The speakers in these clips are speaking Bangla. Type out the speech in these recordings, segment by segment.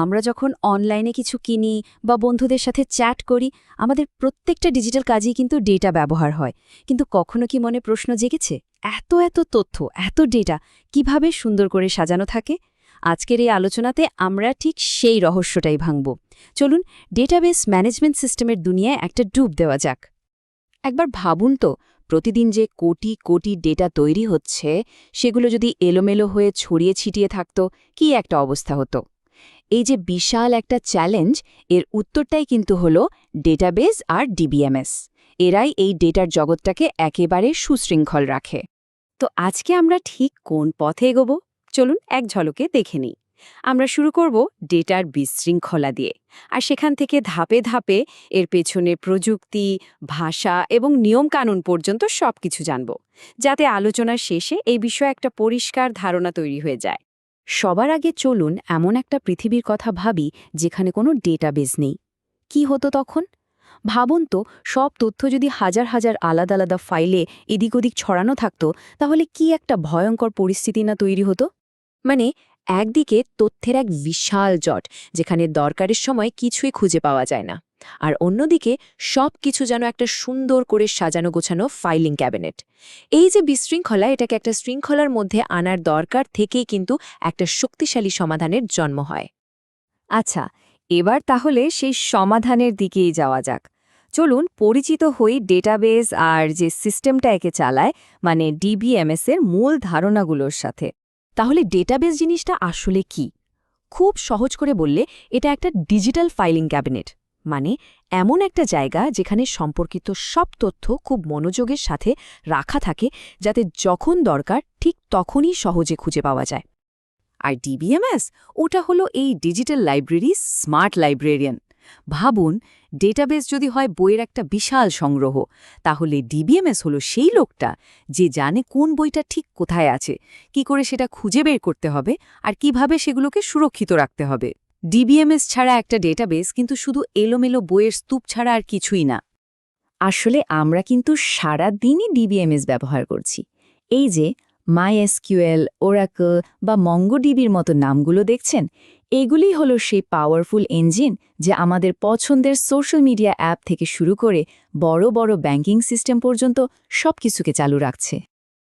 আমরা যখন অনলাইনে কিছু কিনি বা বন্ধুদের সাথে চ্যাট করি, আমাদের প্রত্যেকটা ডিজিটাল কাজেই কিন্তু ডেটা ব্যবহার হয়। কিন্তু কখনো কি মনে প্রশ্ন জেগেছে, এত এত তথ্য, এত ডেটা কিভাবে সুন্দর করে সাজানো থাকে? আজকের এই আলোচনাতে আমরা ঠিক সেই রহস্যটাই ভাঙব। চলুন ডেটাবেস ম্যানেজমেন্ট সিস্টেমের দুনিয়ায় একটা ডুব দেওয়া যাক। একবার ভাবুন তো, প্রতিদিন যে কোটি কোটি ডেটা তৈরি হচ্ছে, সেগুলো যদি এলোমেলো হয়ে ছড়িয়ে ছিটিয়ে থাকত, কি একটা অবস্থা হতো। এই যে বিশাল একটা চ্যালেঞ্জ, এর উত্তরটাই কিন্তু হলো ডেটাবেস আর ডিবিএমএস। এরাই এই ডেটার জগৎটাকে একেবারে সুশৃঙ্খল রাখে। তো আজকে আমরা ঠিক কোন পথে এগোব, চলুন এক ঝলকে দেখে নিই। আমরা শুরু করব ডেটার বিশৃঙ্খলা দিয়ে, আর সেখান থেকে ধাপে ধাপে এর পেছনে প্রযুক্তি, ভাষা এবং নিয়মকানুন পর্যন্ত সবকিছু জানব, যাতে আলোচনার শেষে এই বিষয়ে একটা পরিষ্কার ধারণা তৈরি হয়ে যায়। সবার আগে চলুন এমন একটা পৃথিবীর কথা ভাবি যেখানে কোনো ডেটাবেস নেই। কি হতো তখন? ভাবুন তো, সব তথ্য যদি হাজার হাজার আলাদা আলাদা ফাইলে এদিক ওদিক ছড়ানো থাকতো, তাহলে কি একটা ভয়ঙ্কর পরিস্থিতি না তৈরি হতো। মানে, একদিকে তথ্যের এক বিশাল জট, যেখানে দরকারের সময় কিছুই খুঁজে পাওয়া যায় না, আর অন্যদিকে সব কিছু যেন একটা সুন্দর করে সাজানো গোছানো ফাইলিং ক্যাবিনেট। এই যে বিশৃঙ্খলা, এটাকে একটা শৃঙ্খলার মধ্যে আনার দরকার থেকেই কিন্তু একটা শক্তিশালী সমাধানের জন্ম হয়। আচ্ছা, এবার তাহলে সেই সমাধানের দিকেই যাওয়া যাক। চলুন পরিচিত হই ডেটাবেস আর যে সিস্টেমটা একে চালায়, মানে ডিবিএমএস এর মূল ধারণাগুলোর সাথে। তাহলে ডেটাবেস জিনিসটা আসলে কি? খুব সহজ করে বললে, এটা একটা ডিজিটাল ফাইলিং ক্যাবিনেট। মানে এমন একটা জায়গা যেখানে সম্পর্কিত সব তথ্য খুব মনোযোগের সাথে রাখা থাকে, যাতে যখন দরকার ঠিক তখনই সহজে খুঁজে পাওয়া যায়। আর ডিবিএমএস, ওটা হলো এই ডিজিটাল লাইব্রেরি স্মার্ট লাইব্রেরিয়ান। ভাবুন, ডেটাবেস যদি হয় বইয়ের একটা বিশাল সংগ্রহ, তাহলে ডিবিএমএস হলো সেই লোকটা যে জানে কোন বইটা ঠিক কোথায় আছে, কি করে সেটা খুঁজে বের করতে হবে, আর কিভাবে সেগুলোকে সুরক্ষিত রাখতে হবে। ডিবিএমএস ছাড়া একটা ডেটাবেস কিন্তু শুধু এলোমেলো বইয়ের স্তূপ ছাড়া আর কিছুই না। আসলে আমরা কিন্তু সারা দিনই ডিবিএমএস ব্যবহার করছি। এই যে মাইএসকিউএল, ওরাকল বা মঙ্গোডিবির মতো নামগুলো দেখছেন, এগুলিই হলো সেই পাওয়ারফুল ইঞ্জিন যে আমাদের পছন্দের সোশ্যাল মিডিয়া অ্যাপ থেকে শুরু করে বড় বড় ব্যাংকিং সিস্টেম পর্যন্ত সবকিছুকে চালু রাখছে।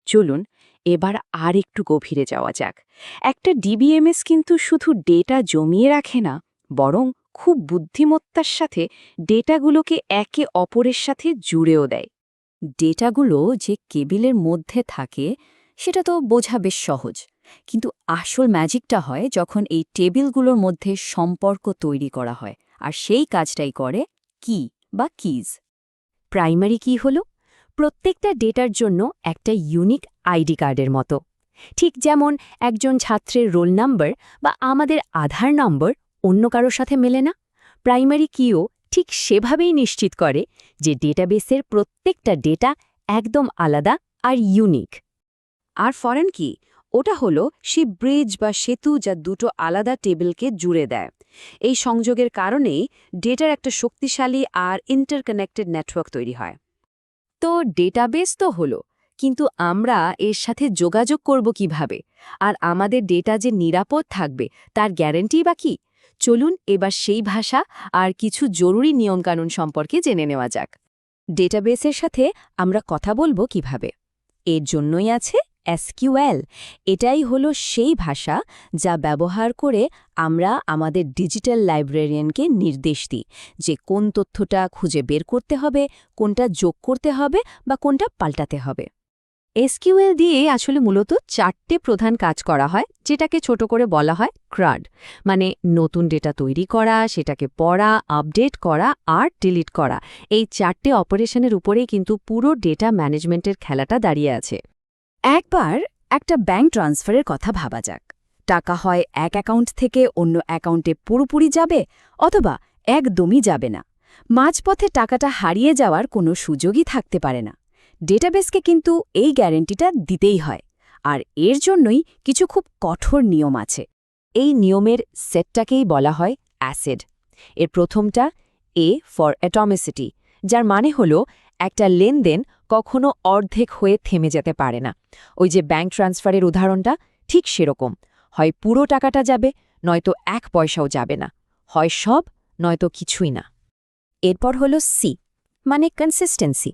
চলুন এবার আর একটু গভীরে যাওয়া যাক। একটা ডিবিএমএস কিন্তু শুধু ডেটা জমিয়ে রাখে না, বরং খুব বুদ্ধিমত্তার সাথে ডেটাগুলোকে একে অপরের সাথে জুড়েও দেয়। ডেটাগুলো যে কেবিলের মধ্যে থাকে, সেটা তো বোঝা বেশ সহজ, কিন্তু আসল ম্যাজিকটা হয় যখন এই টেবিলগুলোর মধ্যে সম্পর্ক তৈরি করা হয়, আর সেই কাজটাই করে কি বা কিজ। প্রাইমারি কি হলো প্রত্যেকটা ডেটার জন্য একটা ইউনিক আইডি কার্ডের মতো। ঠিক যেমন একজন ছাত্রের রোল নাম্বার বা আমাদের আধার নম্বর অন্য কারোর সাথে মেলে না, প্রাইমারি কিও ঠিক সেভাবেই নিশ্চিত করে যে ডেটাবেসের প্রত্যেকটা ডেটা একদম আলাদা আর ইউনিক। আর ফরেন কি, ওটা হলো সেই ব্রিজ বা সেতু যা দুটো আলাদা টেবিলকে জুড়ে দেয়। এই সংযোগের কারণেই ডেটার একটা শক্তিশালী আর ইন্টারকানেক্টেড নেটওয়ার্ক তৈরি হয়। তো ডেটাবেস তো হলো, কিন্তু আমরা এর সাথে যোগাযোগ করব কিভাবে? আর আমাদের ডেটা যে নিরাপদ থাকবে তার গ্যারান্টি বা কি? চলুন এবার সেই ভাষা আর কিছু জরুরি নিয়মকানুন সম্পর্কে জেনে নেওয়া যাক। ডেটাবেসের সাথে আমরা কথা বলবো কিভাবে? এর জন্যই আছে এসকিউএল। এটাই হলো সেই ভাষা যা ব্যবহার করে আমরা আমাদের ডিজিটাল লাইব্রেরিয়ানকে নির্দেশ দিই যে কোন তথ্যটা খুঁজে বের করতে হবে, কোনটা যোগ করতে হবে বা কোনটা পাল্টাতে হবে। এসকিউএল দিয়ে আসলে মূলত 4টে প্রধান কাজ করা হয়, যেটাকে ছোট করে বলা হয় ক্রাড। মানে নতুন ডেটা তৈরি করা, সেটাকে পড়া, আপডেট করা আর ডিলিট করা। এই 4টে অপারেশনের উপরেই কিন্তু পুরো ডেটা ম্যানেজমেন্টের খেলাটা দাঁড়িয়ে আছে। একবার একটা ব্যাংক ট্রান্সফারের কথা ভাবা যাক। টাকা হয় এক অ্যাকাউন্ট থেকে অন্য অ্যাকাউন্টে পুরোপুরি যাবে, অথবা একদমই যাবে না। মাঝপথে টাকাটা হারিয়ে যাওয়ার কোনো সুযোগই থাকতে পারে না। ডেটাবেসকে কিন্তু এই গ্যারেন্টিটা দিতেই হয়, আর এর জন্যই কিছু খুব কঠোর নিয়ম আছে। এই নিয়মের সেটটাকেই বলা হয় অ্যাসিড। এর প্রথমটা এ ফর অ্যাটমিসিটি, যার মানে হলো একটা লেনদেন কখনো অর্ধেক হয়ে থেমে যেতে পারে না। ওই যে ব্যাংক ট্রান্সফারের উদাহরণটা, ঠিক সেরকম। হয় পুরো টাকাটা যাবে, নয়তো 1 পয়সাও যাবে না। হয় সব, নয়তো কিছুই না। এরপর হলো সি, মানে কনসিস্টেন্সি।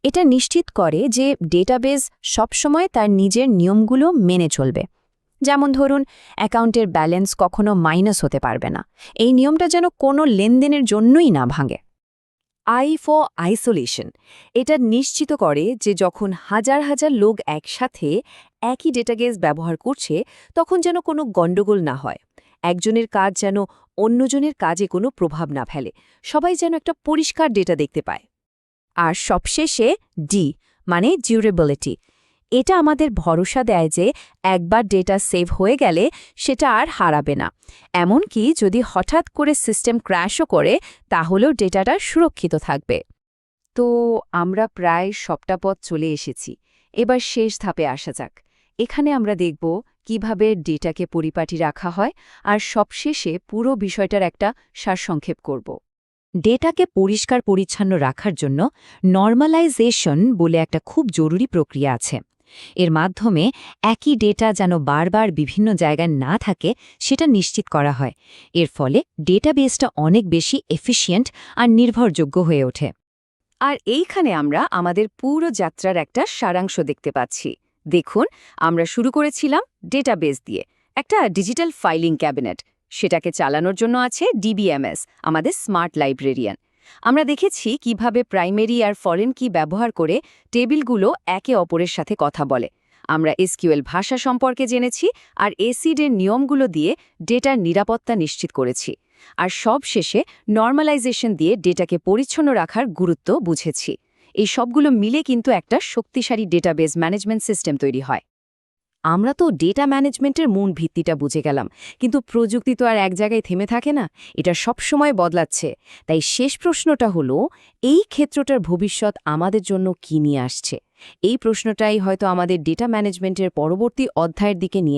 এটা নিশ্চিত করে যে ডেটাবেজ সবসময় তার নিজের নিয়মগুলো মেনে চলবে। যেমন ধরুন, অ্যাকাউন্টের ব্যালেন্স কখনো মাইনাস হতে পারবে না। এই নিয়মটা যেন কোনো লেনদেনের জন্যই না ভাঙে। আই ফর আইসোলেশন, এটা নিশ্চিত করে যে যখন হাজার হাজার লোক একসাথে একই ডেটাবেস ব্যবহার করছে, তখন যেন কোনো গণ্ডগোল না হয়। একজনের কাজ যেন অন্যজনের কাজে কোনো প্রভাব না ফেলে, সবাই যেন একটা পরিষ্কার ডেটা দেখতে পায়। আর সবশেষে ডি, মানে ডিউরেবিলিটি। এটা আমাদের ভরসা দেয় যে একবার ডেটা সেভ হয়ে গেলে সেটা আর হারাবে না। এমনকি যদি হঠাৎ করে সিস্টেম ক্র্যাশও করে, তাহলেও ডেটাটা সুরক্ষিত থাকবে। তো আমরা প্রায় সবটা পথ চলে এসেছি। এবার শেষ ধাপে আসা যাক। এখানে আমরা দেখব কিভাবে ডেটাকে পরিপাটি রাখা হয়, আর সবশেষে পুরো বিষয়টার একটা সারসংক্ষেপ করব। ডেটাকে পরিষ্কার পরিচ্ছন্ন রাখার জন্য নরমালাইজেশন বলে একটা খুব জরুরি প্রক্রিয়া আছে। এর মাধ্যমে একই ডেটা যেন বারবার বিভিন্ন জায়গায় না থাকে সেটা নিশ্চিত করা হয়। এর ফলে ডেটাবেসটা অনেক বেশি এফিশিয়েন্ট আর নির্ভরযোগ্য হয়ে ওঠে। আর এইখানে আমরা আমাদের পুরো যাত্রার একটা সারাংশ দেখতে পাচ্ছি। দেখুন, আমরা শুরু করেছিলাম ডেটাবেস দিয়ে, একটা ডিজিটাল ফাইলিং ক্যাবিনেট। সেটাকে চালানোর জন্য আছে ডিবিএমএস, আমাদের স্মার্ট লাইব্রেরিয়ান। আমরা দেখেছি কিভাবে প্রাইমারি আর ফরেন কি ব্যবহার করে টেবিলগুলো একে অপরের সাথে কথা বলে। আমরা এসকিউএল ভাষা সম্পর্কে জেনেছি, আর এসিডের নিয়মগুলো দিয়ে ডেটার নিরাপত্তা নিশ্চিত করেছি। আর সব শেষে নরমালাইজেশন দিয়ে ডেটাকে পরিচ্ছন্ন রাখার গুরুত্ব বুঝেছি। এই সবগুলো মিলে কিন্তু একটা শক্তিশালী ডেটাবেস ম্যানেজমেন্ট সিস্টেম তৈরি হয়। আমরা তো ডেটা ম্যানেজমেন্টের মূল ভিত্তিটা বুঝে গেলাম, কিন্তু প্রযুক্তি তো আর এক জায়গায় থেমে থাকে না, এটা সবসময় বদলাচ্ছে। তাই শেষ প্রশ্নটা হলো, এই ক্ষেত্রটার ভবিষ্যৎ আমাদের জন্য কী নিয়ে আসছে? এই প্রশ্নটাই হয়তো আমাদের ডেটা ম্যানেজমেন্টের পরবর্তী অধ্যায়ের দিকে নিয়ে